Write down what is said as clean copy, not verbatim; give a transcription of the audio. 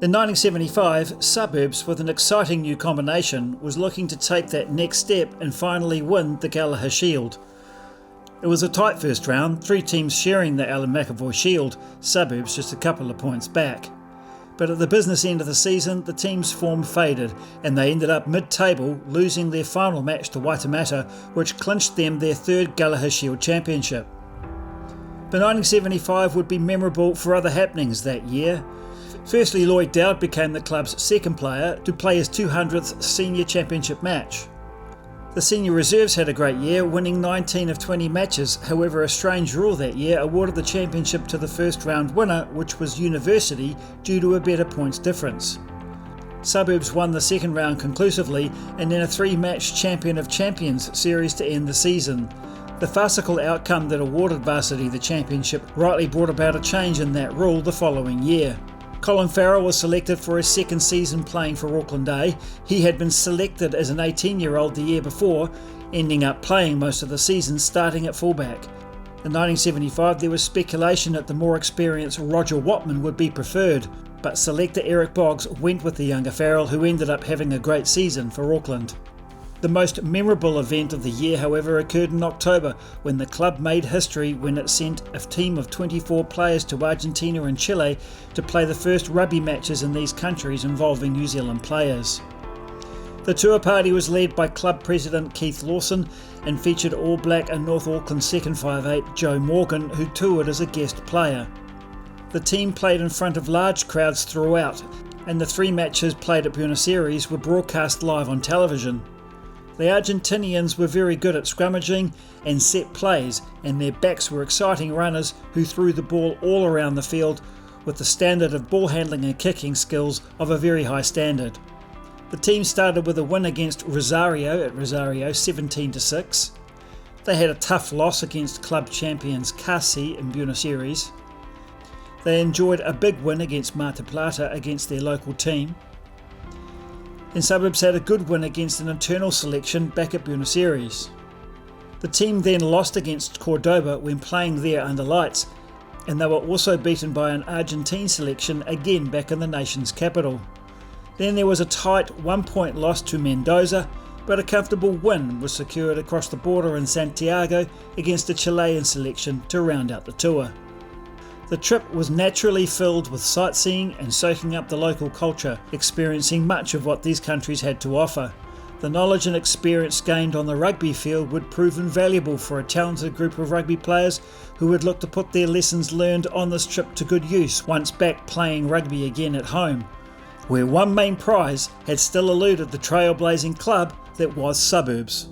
In 1975, Suburbs, with an exciting new combination, was looking to take that next step and finally win the Gallagher Shield. It was a tight first round, 3 teams sharing the Alan McAvoy Shield, Suburbs just a couple of points back. But at the business end of the season, the team's form faded and they ended up mid-table, losing their final match to Waitemata, which clinched them their 3rd Gallagher Shield championship. But 1975 would be memorable for other happenings that year. Firstly, Lloyd Dowd became the club's 2nd player to play his 200th senior championship match. The senior reserves had a great year, winning 19 of 20 matches. However, a strange rule that year awarded the championship to the first round winner, which was University, due to a better points difference. Suburbs won the 2nd round conclusively, and then a 3-match Champion of Champions series to end the season. The farcical outcome that awarded Varsity the championship rightly brought about a change in that rule the following year. Colin Farrell was selected for his 2nd season playing for Auckland A. He had been selected as an 18-year-old the year before, ending up playing most of the season, starting at fullback. In 1975 there was speculation that the more experienced Roger Watman would be preferred, but selector Eric Boggs went with the younger Farrell, who ended up having a great season for Auckland. The most memorable event of the year, however, occurred in October when the club made history when it sent a team of 24 players to Argentina and Chile to play the first rugby matches in these countries involving New Zealand players. The tour party was led by club president Keith Lawson and featured All Black and North Auckland 2nd 5'8" Joe Morgan, who toured as a guest player. The team played in front of large crowds throughout, and the 3 matches played at Buenos Aires were broadcast live on television. The Argentinians were very good at scrummaging and set plays, and their backs were exciting runners who threw the ball all around the field with the standard of ball handling and kicking skills of a very high standard. The team started with a win against Rosario at Rosario 17-6. They had a tough loss against club champions Kasi in Buenos Aires. They enjoyed a big win against Mar del Plata against their local team. And Suburbs had a good win against an internal selection back at Buenos Aires. The team then lost against Cordoba when playing there under lights, and they were also beaten by an Argentine selection again back in the nation's capital. Then there was a tight 1-point loss to Mendoza, but a comfortable win was secured across the border in Santiago against a Chilean selection to round out the tour. The trip was naturally filled with sightseeing and soaking up the local culture, experiencing much of what these countries had to offer. The knowledge and experience gained on the rugby field would prove invaluable for a talented group of rugby players who would look to put their lessons learned on this trip to good use once back playing rugby again at home, where one main prize had still eluded the trailblazing club that was Suburbs.